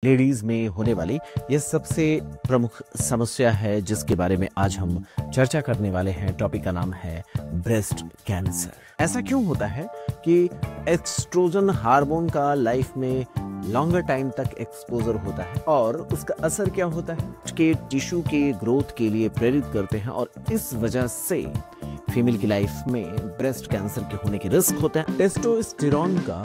Ladies में होने वाली ये सबसे प्रमुख समस्या है जिसके बारे में आज हम चर्चा करने वाले हैं। टॉपिक का नाम है ब्रेस्ट कैंसर। ऐसा क्यों होता है कि एस्ट्रोजन हार्मोन का लाइफ में लॉन्गर टाइम तक एक्सपोजर होता है और उसका असर क्या होता है कि टिश्यू के ग्रोथ के लिए प्रेरित करते हैं और इस वजह से फीमेल की लाइफ में ब्रेस्ट कैंसर के होने के रिस्क होते हैं। टेस्टोस्टेरोन का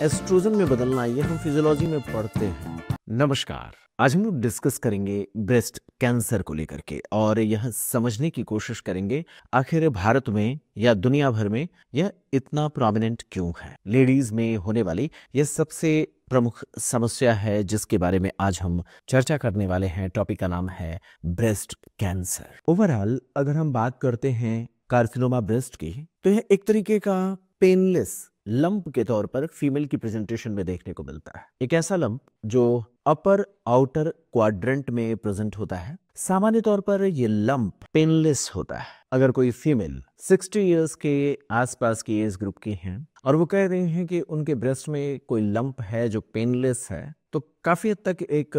एस्ट्रोजन में बदलना ये हम फिजियोलॉजी में पढ़ते हैं। नमस्कार, आज हम लोग डिस्कस करेंगे ब्रेस्ट कैंसर को लेकर के और यह समझने की कोशिश करेंगे आखिर भारत में या दुनिया भर में यह इतना प्रोमिनेंट क्यों है। लेडीज में होने वाली यह सबसे प्रमुख समस्या है जिसके बारे में आज हम चर्चा करने वाले हैं। टॉपिक का नाम है ब्रेस्ट कैंसर। ओवरऑल अगर हम बात करते हैं कार्सिनोमा ब्रेस्ट की, तो यह एक तरीके का पेनलेस लंप के तौर पर फीमेल की प्रेजेंटेशन में देखने को मिलता है। एक ऐसा लंप जो अपर आउटर क्वाड्रेंट में प्रेजेंट होता है। सामान्य तौर पर यह लंप पेनलेस होता है। अगर कोई फीमेल 60 इयर्स के आसपास की एज ग्रुप की हैं और वो कह रहे हैं कि उनके ब्रेस्ट में कोई लंप है जो पेनलेस है, तो काफी हद तक एक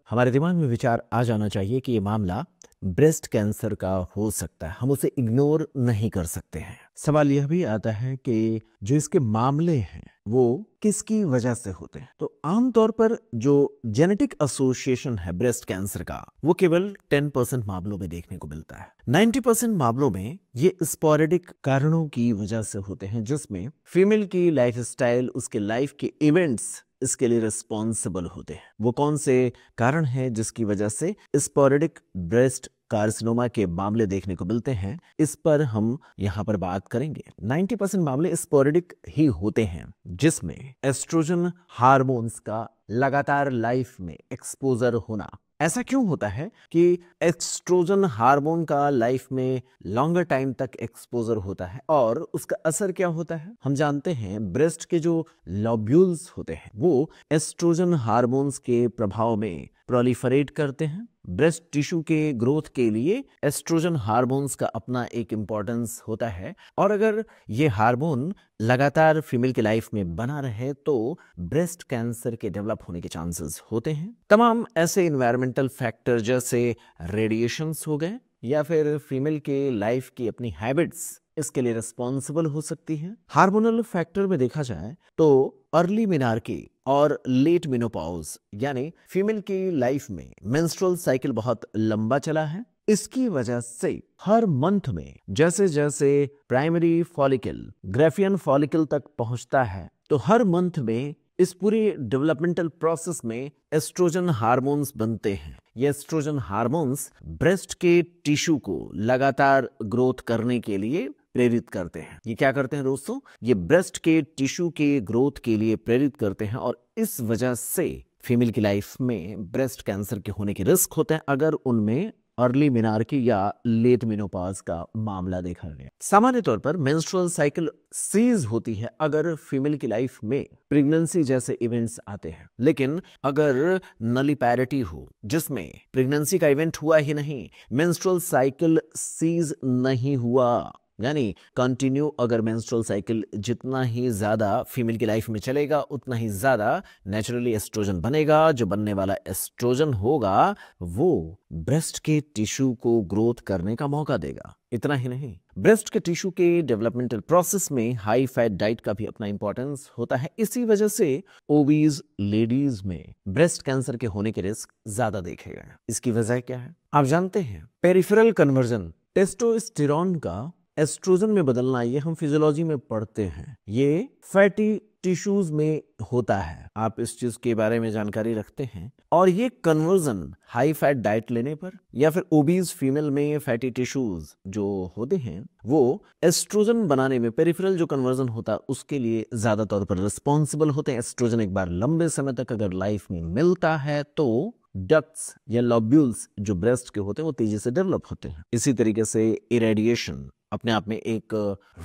हमारे दिमाग में विचार आ जाना चाहिए कि ये मामला ब्रेस्ट कैंसर का हो सकता है। हम उसे इग्नोर नहीं कर सकते हैं। सवाल यह भी आता है कि जो इसके मामले हैं वो किसकी वजह से होते हैं। तो आमतौर पर जो जेनेटिक एसोसिएशन है ब्रेस्ट कैंसर का, वो केवल 10% मामलों में देखने को मिलता है। 90% मामलों में ये स्पोरेडिक कारणों की वजह से होते हैं, जिसमें फीमेल की लाइफस्टाइल, उसके लाइफ के इवेंट्स इसके लिए रिस्पॉन्सिबल होते हैं। वो कौन से कारण हैं जिसकी वजह से स्पोरेडिक ब्रेस्ट कार्सिनोमा के मामले देखने को मिलते हैं, इस पर हम यहाँ पर बात करेंगे। 90% मामले स्पोरेडिक ही होते हैं जिसमें एस्ट्रोजन हार्मोन्स का लगातार लाइफ में एक्सपोजर होना। ऐसा क्यों होता है कि एस्ट्रोजन हार्मोन का लाइफ में लॉन्गर टाइम तक एक्सपोजर होता है और उसका असर क्या होता है। हम जानते हैं ब्रेस्ट के जो लोब्यूल्स होते हैं वो एस्ट्रोजन हार्मोन्स के प्रभाव में प्रोलिफरेट करते हैं। ब्रेस्ट टिश्यू के ग्रोथ के लिए एस्ट्रोजन हार्मोन्स का अपना एक इम्पोर्टेंस होता है और अगर ये हार्मोन लगातार फीमेल की लाइफ में बना रहे तो ब्रेस्ट कैंसर के डेवलप होने के चांसेस होते हैं। तमाम ऐसे इन्वायरमेंटल फैक्टर जैसे रेडिएशंस हो गए या फिर फीमेल के लाइफ की अपनी हैबिट्स इसके लिए रिस्पॉन्सिबल हो सकती है। हार्मोनल फैक्टर में देखा जाए तो अर्ली मेनार्की और लेट मेनोपॉज यानी फीमेल की लाइफ में मेंस्ट्रुअल साइकिल बहुत लंबा चला है। इसकी वजह से हर मंथ में जैसे जैसे प्राइमरी फॉलिकल ग्राफियन फॉलिकल तक पहुंचता है, तो हर मंथ में इस पूरे डेवलपमेंटल प्रोसेस में एस्ट्रोजन हार्मोन्स बनते हैं। ये एस्ट्रोजन हार्मोन्स ब्रेस्ट के टिश्यू को लगातार ग्रोथ करने के लिए प्रेरित करते हैं। ये क्या करते हैं दोस्तों? ये ब्रेस्ट के टिश्यू के ग्रोथ के लिए प्रेरित करते हैं और इस वजह से फीमेल की लाइफ में ब्रेस्ट कैंसर के होने के रिस्क होते हैं अगर उनमें अर्ली मेनार्की या लेट मेनोपॉज का मामला देखा गया। सामान्य तौर पर मेंस्ट्रुअल साइकिल सीज होती है अगर फीमेल की लाइफ में प्रेगनेंसी जैसे इवेंट्स आते हैं, लेकिन अगर नलिपैरिटी हो जिसमें प्रेगनेंसी का इवेंट हुआ ही नहीं, मेंस्ट्रुअल साइकिल सीज नहीं हुआ, यानी कंटिन्यू अगर मेंस्ट्रुअल साइकिल जितना ही ज्यादा फीमेल की लाइफ में चलेगा उतना ही ज्यादा नेचुरली एस्ट्रोजन बनेगा। जो बनने वाला एस्ट्रोजन होगा वो ब्रेस्ट के टिश्यू को ग्रोथ करने का मौका देगा। इतना ही नहीं, ब्रेस्ट के टिश्यू के डेवलपमेंटल प्रोसेस में हाई फैट डाइट का भी अपना इंपॉर्टेंस होता है। इसी वजह से ओबीज लेडीज में ब्रेस्ट कैंसर के होने के रिस्क ज्यादा देखे गए। इसकी वजह क्या है? आप जानते हैं पेरिफेरल कन्वर्जन टेस्टोस्टेरोन का एस्ट्रोजन में बदलना, ये हम फिजियोलॉजी में पढ़ते हैं। ये फैटी टिश्यूज में होता है। आप इस चीज के बारे में जानकारी रखते हैं और ये कन्वर्जन हाई फैट डाइट लेने पर या फिर ओबीज फीमेल में फैटी टिश्यूज जो होते हैं वो एस्ट्रोजन बनाने में पेरिफेरल जो कन्वर्जन होता है उसके लिए ज्यादा तौर पर रिस्पॉन्सिबल होते हैं। एस्ट्रोजन एक बार लंबे समय तक अगर लाइफ में मिलता है तो डक्ट्स या लॉब्यूल्स जो ब्रेस्ट के होते हैं वो तेजी से डेवलप होते हैं। इसी तरीके से इरेडिएशन अपने आप में एक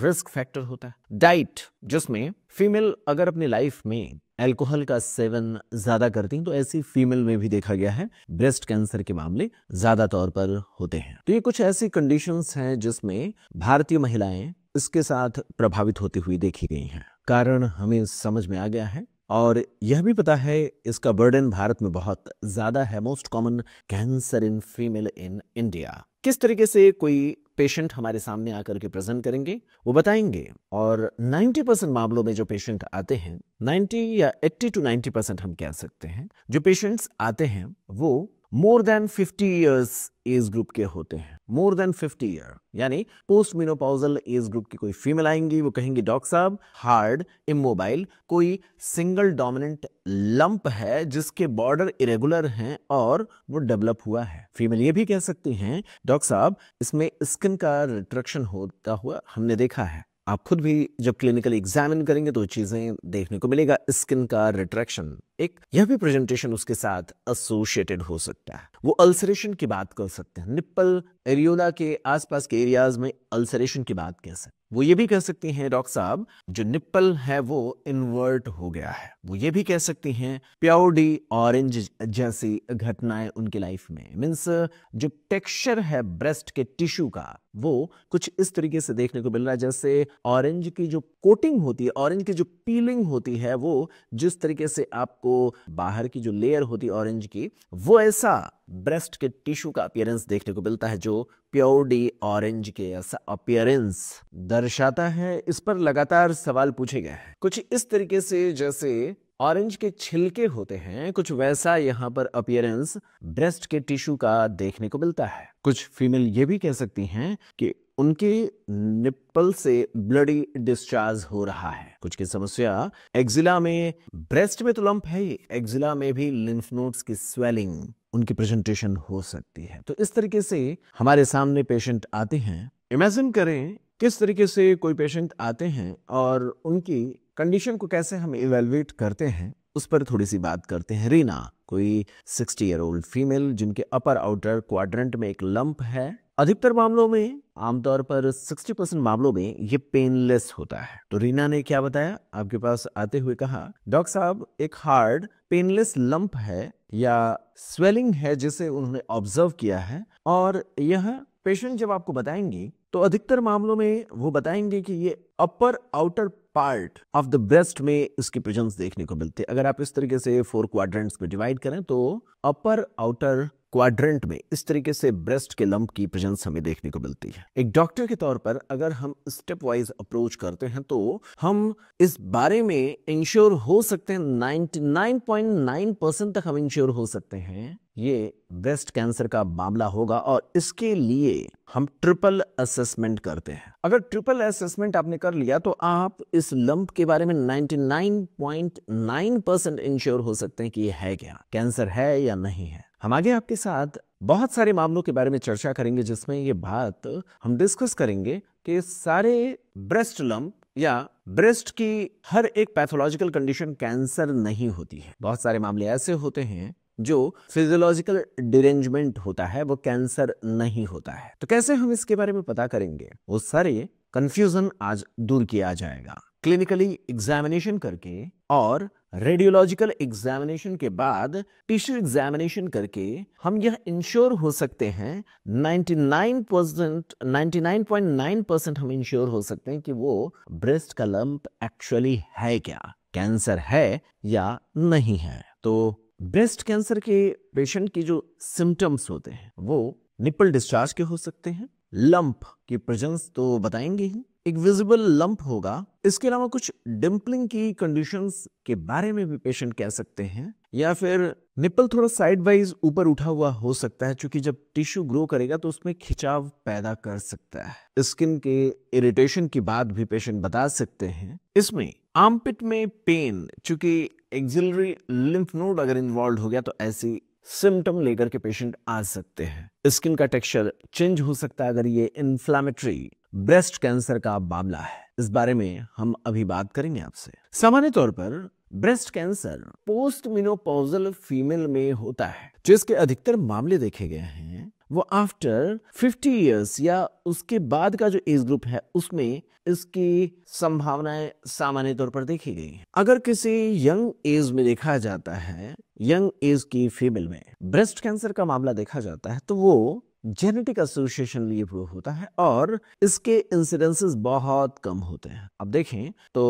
रिस्क फैक्टर होता है। डाइट, जिसमें फीमेल अगर अपनी लाइफ में अल्कोहल का सेवन ज्यादा करती हैं तो ऐसी फीमेल में भी देखा गया है ब्रेस्ट कैंसर के मामले ज्यादा तौर पर होते हैं। तो ये कुछ ऐसी कंडीशंस हैं जिसमें भारतीय महिलाएं इसके साथ प्रभावित होती हुई देखी गई हैं। कारण हमें समझ में आ गया है और यह भी पता है इसका बर्डन भारत में बहुत ज्यादा है। Most common cancer in female in India. किस तरीके से कोई पेशेंट हमारे सामने आकर के प्रेजेंट करेंगे वो बताएंगे। और 90% मामलों में जो पेशेंट आते हैं, 90 या 80 to 90% हम कह सकते हैं, जो पेशेंट्स आते हैं वो more than 50 years age group के होते हैं। मोर देन 50 ईयर यानी पोस्ट मेनोपॉजल एज ग्रुप की कोई फीमेल आएंगी, वो कहेंगी डॉक्टर साहब हार्ड इमोबाइल कोई सिंगल डोमिनेंट लंप है जिसके बॉर्डर इरेगुलर हैं और वो डेवलप हुआ है। फीमेल ये भी कह सकती हैं डॉक्टर साहब इसमें स्किन का रिट्रैक्शन होता हुआ हमने देखा है। आप खुद भी जब क्लिनिकल एग्जामिन करेंगे तो चीजें देखने को मिलेगा, स्किन का रिट्रैक्शन। एक यह भी प्रेजेंटेशन उसके साथ एसोसिएटेड हो सकता है। वो अल्सरेशन की बात कर सकते हैं, निप्पल एरियोला के आसपास के एरियाज में अल्सरेशन की बात कह सकते हैं। वो ये भी कह सकती हैं डॉक्टर साहब जो निप्पल है वो इन्वर्ट हो गया है। वो ये भी कह सकती हैं प्योर डी ऑरेंज जैसी घटनाएं उनकी लाइफ में, मीन्स जो टेक्सचर है ब्रेस्ट के टिश्यू का वो कुछ इस तरीके से देखने को मिल रहा है जैसे ऑरेंज की जो कोटिंग होती है, ऑरेंज की जो पीलिंग होती है, वो जिस तरीके से आपको बाहर की जो लेयर होती है ऑरेंज की, वो ऐसा ब्रेस्ट के टिश्यू का अपीयरेंस देखने को मिलता है जो प्योर डी ऑरेंज के ऐसा अपीयरेंस दर्शाता है। इस पर लगातार सवाल पूछे गए हैं, कुछ इस तरीके से जैसे ऑरेंज के छिलके होते हैं, कुछ वैसा यहाँ पर अपीयरेंस ब्रेस्ट के टिश्यू का देखने को मिलता है। कुछ फीमेल ये भी कह सकती हैं कि उनके निप्पल से ब्लडी डिस्चार्ज हो रहा है। कुछ की समस्या एक्जिला में, ब्रेस्ट में तो लंप है ही, एक्जिला में भी लिम्फ नोड्स की स्वेलिंग उनकी प्रेजेंटेशन हो सकती है। तो इस तरीके से हमारे सामने पेशेंट आते हैं। इमेजिन करें किस तरीके से कोई पेशेंट आते हैं और उनकी कंडीशन को कैसे हम इवेलुएट करते हैं उस पर थोड़ी सी बात करते हैं। रीना कोई 60 ईयर ओल्ड फीमेल जिनके अपर आउटर क्वाड्रेंट में एक लंप है। अधिकतर मामलों में, आमतौर पर 60% मामलों में ये पेनलेस होता है। तो रीना ने क्या बताया, आपके पास आते हुए कहा डॉक्टर साहब एक हार्ड पेनलेस लंप है या स्वेलिंग है जिसे उन्होंने ऑब्जर्व किया है। और यह पेशेंट जब आपको बताएंगी तो अधिकतर मामलों में वो बताएंगे कि ये upper outer part of the breast में इसकी प्रेजेंस देखने को मिलती है। अगर आप इस तरीके से 4 क्वाड्रेंट्स में डिवाइड करें तो अपर आउटर क्वाड्रेंट में इस तरीके से ब्रेस्ट के लंप की प्रेजेंस हमें देखने को मिलती है। एक डॉक्टर के तौर पर अगर हम स्टेप वाइज अप्रोच करते हैं तो हम इस बारे में इंश्योर हो सकते हैं, 99.9% तक हम इंश्योर हो सकते हैं ये ब्रेस्ट कैंसर का मामला होगा। और इसके लिए हम ट्रिपल असेसमेंट करते हैं। अगर ट्रिपल असेसमेंट आपने कर लिया तो आप इस लंप के बारे में 99.9% इंश्योर हो सकते हैं कि ये है क्या, कैंसर है या नहीं है। हम आगे आपके साथ बहुत सारे मामलों के बारे में चर्चा करेंगे जिसमें ये बात हम डिस्कस करेंगे कि सारे ब्रेस्ट लंप या ब्रेस्ट की हर एक पैथोलॉजिकल कंडीशन कैंसर नहीं होती है। बहुत सारे मामले ऐसे होते हैं जो फिजियोलॉजिकल डिरेंजमेंट होता है, वो कैंसर नहीं होता है। तो कैसे हम इसके बारे में पता करेंगे, वो सारे कंफ्यूजन आज दूर किया जाएगा। क्लिनिकली एग्जामिनेशन करके और रेडियोलॉजिकल एग्जामिनेशन के बाद टिश्यू एग्जामिनेशन करके हम यह इंश्योर हो सकते हैं 99.9% हम इंश्योर हो सकते हैं कि वो ब्रेस्ट का लंप एक्चुअली है क्या, कैंसर है या नहीं है। तो ब्रेस्ट कैंसर के पेशेंट की जो सिम्टम्स होते हैं वो निप्पल डिस्चार्ज के हो सकते हैं, लंप की प्रेजेंस तो बताएंगे ही, एक विजिबल लंप होगा। इसके अलावा कुछ डिम्पलिंग की कंडीशंस के बारे में भी पेशेंट कह सकते हैं, या फिर निप्पल थोड़ा साइड वाइज ऊपर उठा हुआ हो सकता है, क्योंकि जब टिश्यू ग्रो करेगा तो उसमें खिंचाव पैदा कर सकता है। स्किन के इरिटेशन की बात भी पेशेंट बता सकते हैं। इसमें आर्मपिट में पेन, चूंकि एक्सिलरी लिम्फ नोड अगर इन्वॉल्व हो गया तो ऐसी सिम्टम लेकर के पेशेंट आ सकते हैं। स्किन का टेक्सचर चेंज हो सकता है अगर ये इन्फ्लामेटरी ब्रेस्ट कैंसर का मामला है। इस बारे में हम अभी बात करेंगे आपसे। सामान्य तौर पर breast cancer post menopausal female में होता है। जिसके अधिकतर मामले देखे गए हैं वो आफ्टर 50 इयर्स या उसके बाद का जो एज ग्रुप है उसमें इसकी संभावनाएं सामान्य तौर पर देखी गई हैं। अगर किसी यंग एज में देखा जाता है, यंग एज की फीमेल में ब्रेस्ट कैंसर का मामला देखा जाता है, तो वो जेनेटिक एसोसिएशन लिए हुए होता है और इसके इंसिडेंसेस बहुत कम होते हैं। अब देखें तो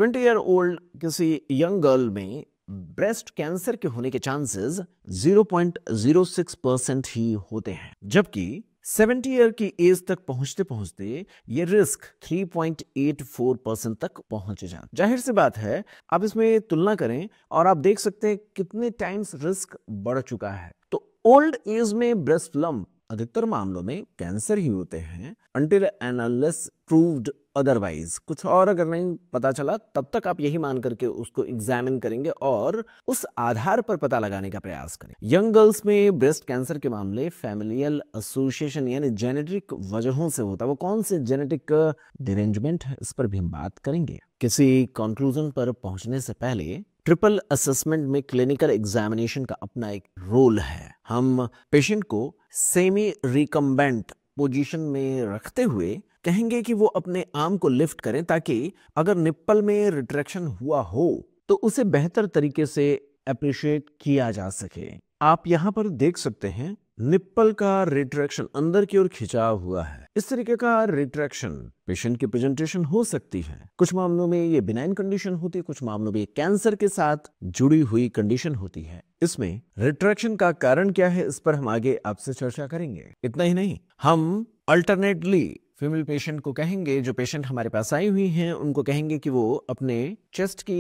20-year-old किसी यंग गर्ल में ब्रेस्ट कैंसर के होने के चांसेस 0.06% ही होते हैं, जबकि 70 ईयर की एज तक पहुंचते पहुंचते ये रिस्क 3.84% तक पहुंच जाता। जाहिर सी बात है, आप इसमें तुलना करें और आप देख सकते हैं कितने टाइम्स रिस्क बढ़ चुका है। तो ओल्ड एज में ब्रेस्ट लंप अधिकतर मामलों में कैंसर ही होते हैं until and unless proved otherwise। कुछ और अगर नहीं पता चला तब तक आप यही मान करके उसको एग्जामिन करेंगे और उस आधार पर पता लगाने का प्रयास करें। यंग गर्ल्स में ब्रेस्ट कैंसर के मामले फैमिलियल एसोसिएशन यानी जेनेटिक वजहों से होता है। वो कौन से जेनेटिक डिरेंजमेंट है, इस पर भी हम बात करेंगे। किसी कंक्लूजन पर पहुंचने से पहले ट्रिपल असेसमेंट में क्लिनिकल एग्जामिनेशन का अपना एक रोल है। हम पेशेंट को सेमी रिकम्बेंट पोजीशन में रखते हुए कहेंगे कि वो अपने आर्म को लिफ्ट करें ताकि अगर निप्पल में रिट्रैक्शन हुआ हो तो उसे बेहतर तरीके से अप्रिशिएट किया जा सके। आप यहां पर देख सकते हैं निप्पल का रिट्रैक्शन अंदर की ओर खिंचा हुआ है। इस तरीके का रिट्रैक्शन पेशेंट की प्रेजेंटेशन हो सकती है। कुछ मामलों में ये बिनाइन कंडीशन होती है, कुछ मामलों में कैंसर के साथ जुड़ी हुई कंडीशन होती है। इसमें रिट्रैक्शन का कारण क्या है, इस पर हम आगे आपसे चर्चा करेंगे। इतना ही नहीं, हम अल्टरनेटली फीमेल पेशेंट को कहेंगे, जो पेशेंट हमारे पास आई हुई हैं उनको कहेंगे कि वो अपने चेस्ट की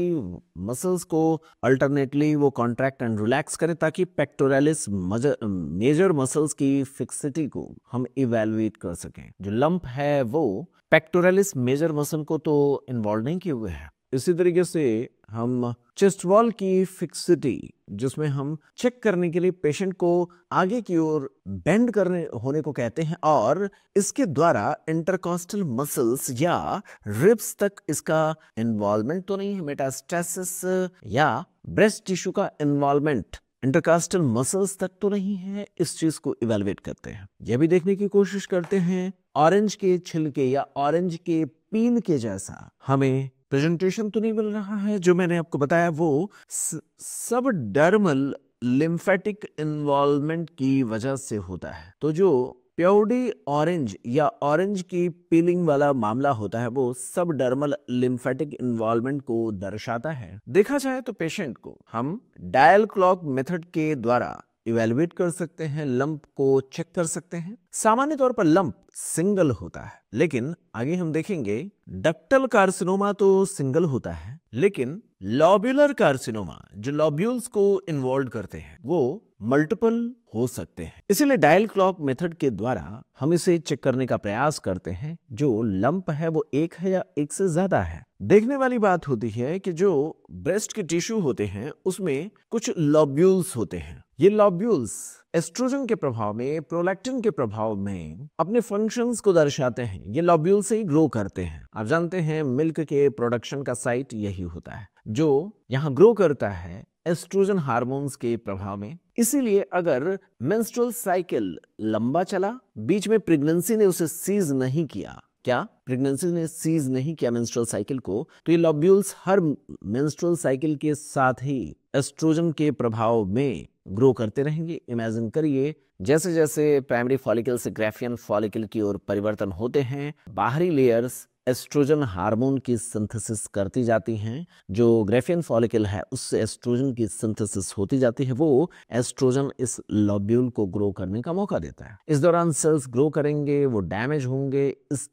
मसल्स को अल्टरनेटली वो कॉन्ट्रैक्ट एंड रिलैक्स करें ताकि पेक्टोरलिस मेजर मसल्स की फिक्सिटी को हम इवैल्यूएट कर सकें। जो लंप है वो पेक्टोरलिस मेजर मसल को तो इन्वॉल्व नहीं किए हुए है। इसी तरीके से हम चेस्ट वॉल की फिक्सिटी, जिसमें हम चेक करने के लिए पेशेंट को आगे की ओर बेंड करने होने को कहते हैं और इसके द्वारा इंटरकॉस्टल मसल्स या रिब्स तक इसका इन्वॉल्वमेंट तो नहीं है, मेटास्टेसिस या ब्रेस्ट टिश्यू का इन्वॉल्वमेंट इंटरकास्टल मसल्स तक तो नहीं है। इस चीज को इवेलुएट करते हैं। यह भी देखने की कोशिश करते हैं ऑरेंज के छिलके या ऑरेंज के पील के जैसा हमें प्रेजेंटेशन तो नहीं मिल रहा है। जो मैंने आपको बताया वो सब डर्मल लिम्फेटिक इन्वॉल्वमेंट की वजह से होता है। तो जो प्योरली ऑरेंज या ऑरेंज की पीलिंग वाला मामला होता है वो सब डर्मल लिम्फेटिक इन्वॉल्वमेंट को दर्शाता है। देखा जाए तो पेशेंट को हम डायल क्लॉक मेथड के द्वारा इवेलुएट कर सकते हैं, लंप को चेक कर सकते हैं। सामान्य तौर पर लंप सिंगल होता है, लेकिन आगे हम देखेंगे डक्टल कार्सिनोमा तो सिंगल होता है, लेकिन लॉब्यूलर कार्सिनोमा जो लॉब्यूल्स को इन्वॉल्व करते हैं वो मल्टीपल हो सकते हैं। इसीलिए डायल क्लॉक मेथड के द्वारा हम इसे चेक करने का प्रयास करते हैं जो लंप है वो एक है या एक से ज्यादा है। देखने वाली बात होती है कि जो ब्रेस्ट के टिश्यू होते हैं उसमें कुछ लॉब्यूल्स होते हैं। ये लॉब्यूल्स एस्ट्रोजन के प्रभाव में, प्रोलैक्टिन के प्रभाव में अपने फंक्शंस को दर्शाते हैं। ये लॉब्यूल से ही ग्रो करते हैं। आप जानते हैं मिल्क के प्रोडक्शन का साइट यही होता है जो यहाँ ग्रो करता है एस्ट्रोजन हार्मोन्स के प्रभाव में। इसीलिए अगर मेंस्ट्रुअल साइकिल लंबा चला, बीच में प्रेगनेंसी ने उसे सीज नहीं किया, प्रेगनेंसी ने सीज नहीं किया मेंस्ट्रुअल साइकिल को, तो ये लॉब्यूल्स हर मेंस्ट्रुअल साइकिल के साथ ही एस्ट्रोजन के प्रभाव में ग्रो करते रहेंगे। इमेजिन करिए जैसे जैसे प्राइमरी फॉलिकल से ग्राफियन फॉलिकल की ओर परिवर्तन होते हैं, बाहरी लेयर्स एस्ट्रोजन हार्मोन की सिंथेसिस करती जाती हैं। जो ग्राफियन फॉलिकल है उससे एस्ट्रोजन की सिंथेसिस होती जाती है। वो एस्ट्रोजन इस लॉब्यूल को ग्रो करने का मौका देता है। इस दौरान सेल्स ग्रो करेंगे, वो डैमेज होंगे। इस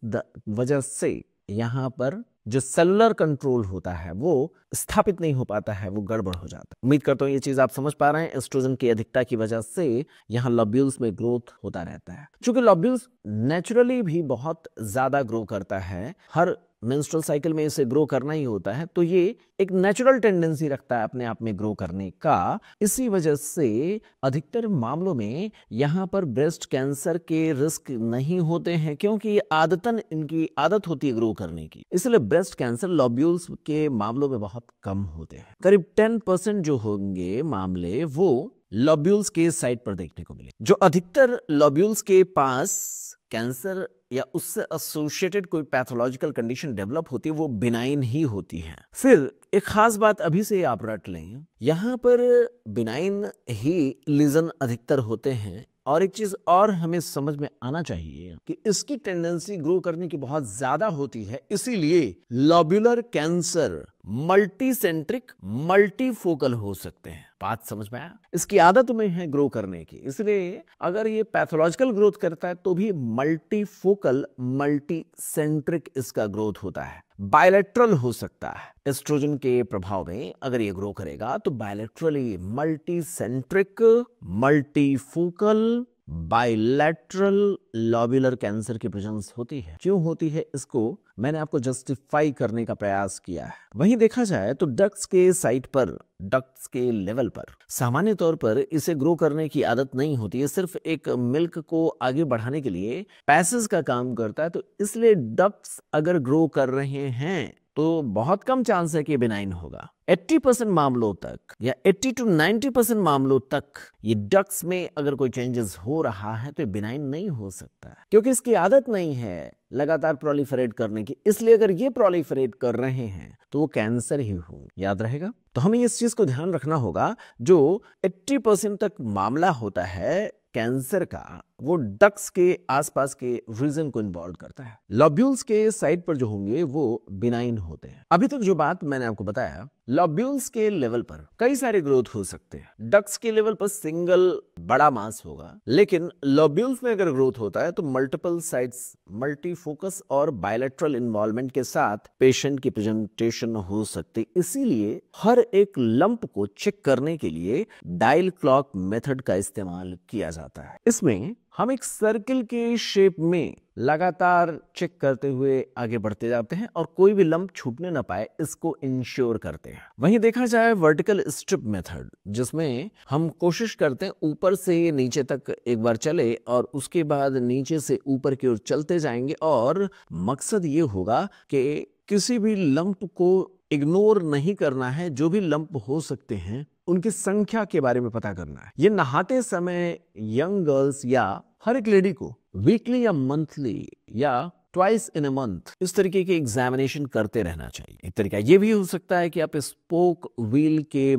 वजह से यहाँ पर जो सेलुलर कंट्रोल होता है वो स्थापित नहीं हो पाता है, वो गड़बड़ हो जाता है। उम्मीद करता हूँ ये चीज आप समझ पा रहे हैं। एस्ट्रोजन की अधिकता की वजह से यहाँ लॉब्यूल्स में ग्रोथ होता रहता है। चूंकि लॉब्यूल्स नेचुरली भी बहुत ज्यादा ग्रो करता है, हर मेंस्ट्रुअल साइकिल में इसे ग्रो करना ही होता है, तो ये एक नेचुरल टेंडेंसी रखता है अपने आप में ग्रो करने का। इसी वजह से अधिकतर मामलों में यहाँ पर ब्रेस्ट कैंसर के रिस्क नहीं होते हैं, क्योंकि ये आदतन इनकी आदत होती है ग्रो करने की। इसलिए ब्रेस्ट कैंसर लॉब्यूल्स के मामलों में बहुत कम होते हैं। करीब 10% जो होंगे मामले वो लॉब्यूल्स के साइड पर देखने को मिले। जो अधिकतर लॉब्यूल्स के पास कैंसर या उससे एसोसिएटेड कोई पैथोलॉजिकल कंडीशन डेवलप होती है वो बिनाइन ही होती है। फिर एक खास बात अभी से आप रट लें, यहाँ पर बिनाइन ही लीजन अधिकतर होते हैं और एक चीज और हमें समझ में आना चाहिए कि इसकी टेंडेंसी ग्रो करने की बहुत ज्यादा होती है, इसीलिए लॉब्यूलर कैंसर मल्टीसेंट्रिक मल्टीफोकल हो सकते हैं। बात समझ में आया? इसकी आदत में है ग्रो करने की, इसलिए अगर ये पैथोलॉजिकल ग्रोथ करता है तो भी मल्टीफोकल मल्टीसेंट्रिक इसका ग्रोथ होता है। बायलैटरल हो सकता है, एस्ट्रोजन के प्रभाव में अगर ये ग्रो करेगा तो bilaterally multicentric multifocal bilateral lobular cancer की प्रेजेंस होती है। क्यों होती है इसको मैंने आपको जस्टिफाई करने का प्रयास किया है। वहीं देखा जाए तो डक्ट्स के साइट पर, डक्ट्स के लेवल पर सामान्य तौर पर इसे ग्रो करने की आदत नहीं होती है, सिर्फ एक मिल्क को आगे बढ़ाने के लिए पैसेज का काम करता है। तो इसलिए डक्ट्स अगर ग्रो कर रहे हैं तो बहुत कम चांस है कि बिनाइन होगा। 80% मामलों तक या 80 to 90% मामलों तक ये डक्ट्स में अगर कोई चेंजेस हो रहा है तो बिनाइन नहीं हो सकता, क्योंकि इसकी आदत नहीं है लगातार प्रोलिफरेट करने की। इसलिए अगर ये प्रोलिफरेट कर रहे हैं तो वो कैंसर ही हो, याद रहेगा। तो हमें इस चीज को ध्यान रखना होगा, जो 80% तक मामला होता है कैंसर का, वो डक्ट्स के आसपास के रीजन को इन्वॉल्व करता है। लॉब्यूल्स के साइड पर जो होंगे वो बिनाइन होते हैं। अभी तक जो बात मैंने आपको बताया, लॉब्यूल्स के लेवल पर कई सारे ग्रोथ हो सकते हैं। डक्ट्स के लेवल पर सिंगल बड़ा मास होगा, लेकिन लॉब्यूल्स में अगर ग्रोथ होता है तो मल्टीपल साइट्स, मल्टीफोकस और बायलैटरल इन्वॉल्वमेंट के साथ पेशेंट की प्रेजेंटेशन हो सकती। इसीलिए हर एक लंप को चेक करने के लिए डायल क्लॉक मेथड का इस्तेमाल किया जाता है। इसमें हम एक सर्किल के शेप में लगातार चेक करते हुए आगे बढ़ते जाते हैं और कोई भी लंप छूटने ना पाए इसको इंश्योर करते हैं। वहीं देखा जाए वर्टिकल स्ट्रिप मेथड, जिसमें हम कोशिश करते हैं ऊपर से नीचे तक एक बार चले और उसके बाद नीचे से ऊपर की ओर चलते जाएंगे, और मकसद ये होगा कि किसी भी लंप को इग्नोर नहीं करना है। जो भी लंप हो सकते हैं उनकी संख्या के बारे में पता करना है। ये नहाते समय यंग गर्ल्स या हर एक लेडी को वीकली या मंथली या ट्वाइस इन अ मंथ इस तरीके के एग्जामिनेशन करते रहना चाहिए। एक तरीका ये भी हो सकता है कि आप स्पोक व्हील के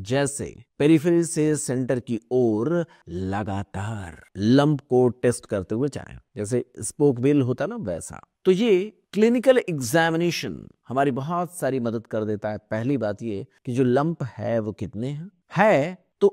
जैसे पेरिफेरी से सेंटर की ओर लगातार लंप को टेस्ट करते हुए जाएं, जैसे स्पोक व्हील होता है ना वैसा। तो ये क्लिनिकल एग्जामिनेशन हमारी बहुत सारी मदद कर देता है। पहली बात ये कि जो लंप है वो कितने है तो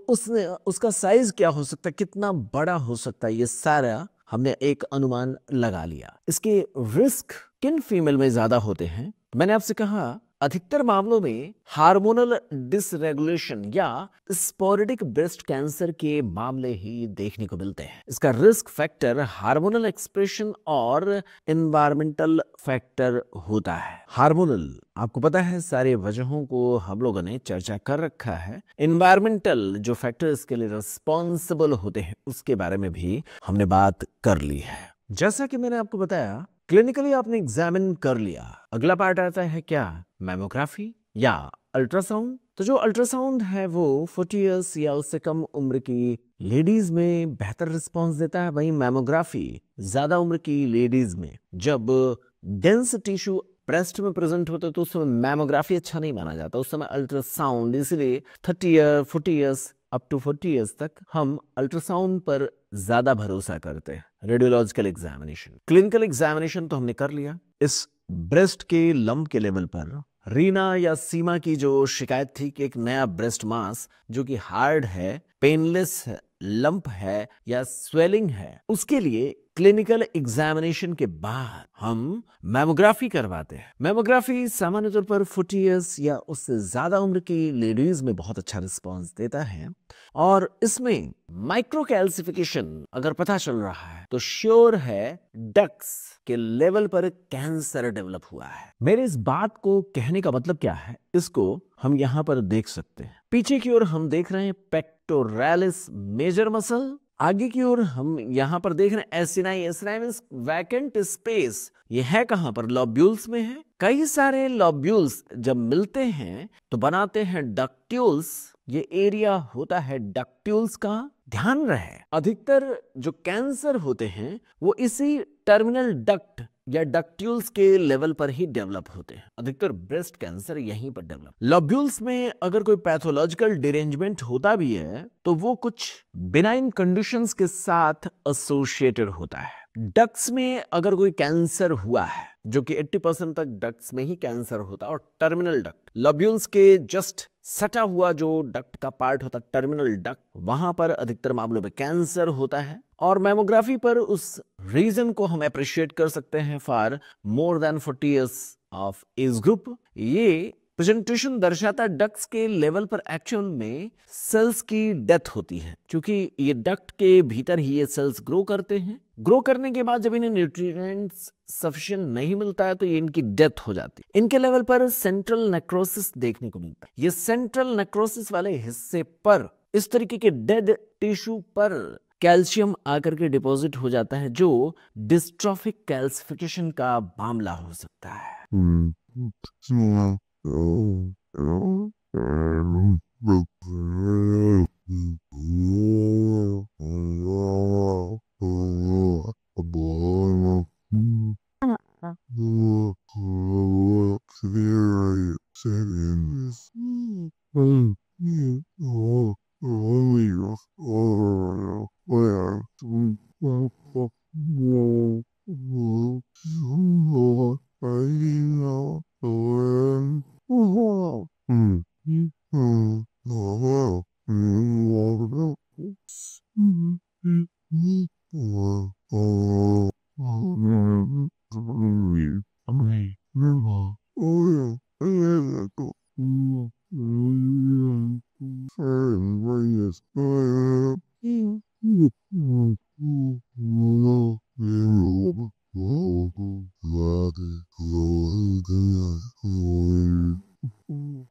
उसका साइज क्या हो सकता है, कितना बड़ा हो सकता है, ये सारा हमने एक अनुमान लगा लिया। इसके रिस्क किन फीमेल में ज्यादा होते हैं? मैंने आपसे कहा अधिकतर मामलों में हार्मोनल डिसरेगुलेशन या स्पोरेडिक ब्रेस्ट कैंसर के मामले ही देखने को मिलते हैं। इसका रिस्क फैक्टर हार्मोनल एक्सप्रेशन और एनवायरमेंटल फैक्टर होता है। हार्मोनल आपको पता है सारे वजहों को हम लोगों ने चर्चा कर रखा है। एनवायरमेंटल जो फैक्टर इसके लिए रिस्पॉन्सिबल होते हैं उसके बारे में भी हमने बात कर ली है। जैसा कि मैंने आपको बताया, क्लिनिकली आपने एग्जामिन कर लिया, अगला पार्ट आता है क्या? मैमोग्राफी या अल्ट्रासाउंड। तो जो अल्ट्रासाउंड है वो 40 इयर्स या उससे कम उम्र की लेडीज में बेहतर रिस्पांस देता है। वहीं मैमोग्राफी ज्यादा उम्र की लेडीज में, जब डेंस टिश्यू ब्रेस्ट में प्रेजेंट होता है तो उस समय मैमोग्राफी अच्छा नहीं माना जाता, उस समय अल्ट्रासाउंड। इसलिए 30 year 40 years up to 40 years तक हम अल्ट्रासाउंड पर ज्यादा भरोसा करते हैं। रेडियोलॉजिकल एग्जामिनेशन, क्लिनिकल एग्जामिनेशन तो हमने कर लिया। इस ब्रेस्ट के लंप के लेवल पर रीना या सीमा की जो शिकायत थी कि एक नया ब्रेस्ट मास जो कि हार्ड है, पेनलेस है, लंप है या स्वेलिंग है, उसके लिए क्लिनिकल एग्जामिनेशन के बाद हम मैमोग्राफी करवाते हैं। मैमोग्राफी सामान्य तौर पर 40 इयर्स या उससे ज्यादा उम्र की लेडीज में बहुत अच्छा रिस्पांस देता है, और इसमें माइक्रो कैल्सिफिकेशन अगर पता चल रहा है तो श्योर है डक्ट्स के लेवल पर कैंसर डेवलप हुआ है। मेरे इस बात को कहने का मतलब क्या है, इसको हम यहां पर देख सकते हैं। पीछे की ओर हम देख रहे हैं पेक्टोरालिस मेजर मसल, आगे की ओर हम यहां पर देख रहे हैं acini. Acini means vacant space. ये है कहां पर? लॉब्यूल्स में है। कई सारे लॉब्यूल्स जब मिलते हैं तो बनाते हैं डक्ट्यूल्स। ये एरिया होता है डक्ट्यूल्स का। ध्यान रहे अधिकतर जो कैंसर होते हैं वो इसी टर्मिनल डक्ट या डक्ट्यूल्स के लेवल पर ही डेवलप होते हैं। अधिकतर ब्रेस्ट कैंसर यहीं पर डेवलप। लोब्यूल्स में अगर कोई पैथोलॉजिकल डिरेंजमेंट होता भी है तो वो कुछ बिनाइन कंडीशंस के साथ एसोसिएटेड होता है। डक्ट्स में अगर कोई कैंसर हुआ है, जो कि 80% तक डक्ट्स में ही कैंसर होता है, और टर्मिनल डक्ट, लोब्यूल्स के जस्ट सटा हुआ जो डक्ट का पार्ट होता है टर्मिनल डक्ट, वहां पर अधिकतर मामलों में कैंसर होता है। और मैमोग्राफी पर उस रीजन को हम अप्रिशिएट कर सकते हैं for more than 40 years of age group. ये प्रेजेंटेशन दर्शाता डक्ट्स के लेवल पर एक्चुअल में सेल्स की डेथ होती है, क्योंकि ये डक्ट के भीतर ही ये सेल्स ग्रो करते हैं। ग्रो करने के बाद जब इन्हें न्यूट्रिएंट्स सफिशिएंट नहीं मिलता है तो ये इनकी डेथ हो जाती है। इनके लेवल पर सेंट्रल नेक्रोसिस देखने को मिलता है। ये सेंट्रल नेक्रोसिस वाले हिस्से पर इस तरीके के डेड टिश्यू पर कैल्शियम आकर के डिपॉजिट हो जाता है, जो डिस्ट्रॉफिक कैल्सिफिकेशन का मामला हो सकता है।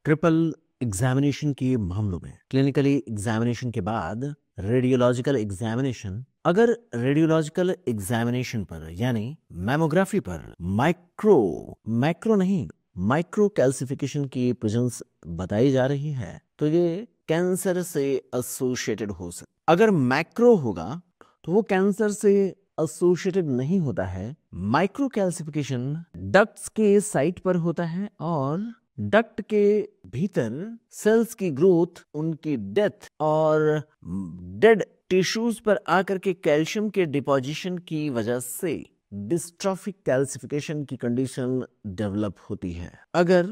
ट्रिपल एग्जामिनेशन के मामलों में क्लिनिकली एग्जामिनेशन के बाद रेडियोलॉजिकल एग्जामिनेशन, अगर रेडियोलॉजिकल एग्जामिनेशन पर यानी मैमोग्राफी पर मैक्रो नहीं माइक्रो कैल्सिफिकेशन की प्रेजेंस बताई जा रही है तो ये कैंसर से एसोसिएटेड हो सकता। अगर मैक्रो होगा तो वो कैंसर से एसोसिएटेड नहीं होता है। माइक्रो कैल्सिफिकेशन डक्ट्स के साइट पर होता है और डक्ट के भीतर सेल्स की ग्रोथ, उनकी डेथ और डेड टिश्यूज पर आकर के कैल्शियम के डिपोजिशन की वजह से डिस्ट्रॉफिक कैल्सिफिकेशन की कंडीशन डेवलप होती है। अगर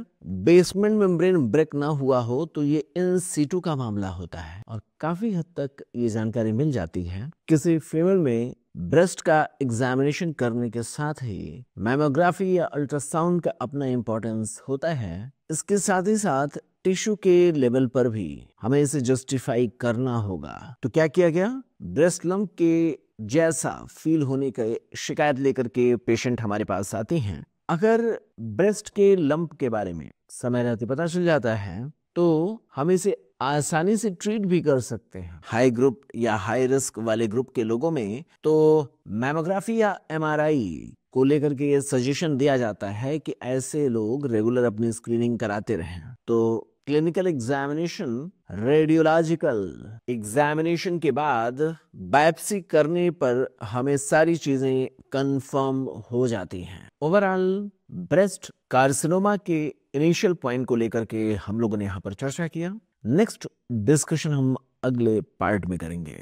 बेसमेंट मेम्ब्रेन ब्रेक ना हुआ हो तो ये इन सीटू का मामला होता है और काफी हद तक ये जानकारी मिल जाती है। किसी फीमेल में ब्रेस्ट का एग्जामिनेशन करने के साथ ही मैमोग्राफी या अल्ट्रासाउंड का अपना इंपॉर्टेंस होता है। इसके साथ ही साथ टिश्यू के लेवल पर भी हमें इसे जस्टिफाई करना होगा। तो क्या किया गया, ब्रेस्ट लंप के जैसा फील होने का शिकायत लेकर के पेशेंट हमारे पास आते हैं। अगर ब्रेस्ट के लंप के बारे में समय रहते पता चल जाता है तो हम इसे आसानी से ट्रीट भी कर सकते हैं। हाई ग्रुप या हाई रिस्क वाले ग्रुप के लोगों में तो मैमोग्राफी या एमआरआई को लेकर के ये सजेशन दिया जाता है कि ऐसे लोग रेगुलर अपनी स्क्रीनिंग कराते रहें। तो क्लिनिकल एग्जामिनेशन, रेडियोलॉजिकल एग्जामिनेशन के बाद बायोप्सी करने पर हमें सारी चीजें कंफर्म हो जाती हैं। ओवरऑल ब्रेस्ट कार्सिनोमा के इनिशियल पॉइंट को लेकर के हम लोगों ने यहाँ पर चर्चा किया। नेक्स्ट डिस्कशन हम अगले पार्ट में करेंगे।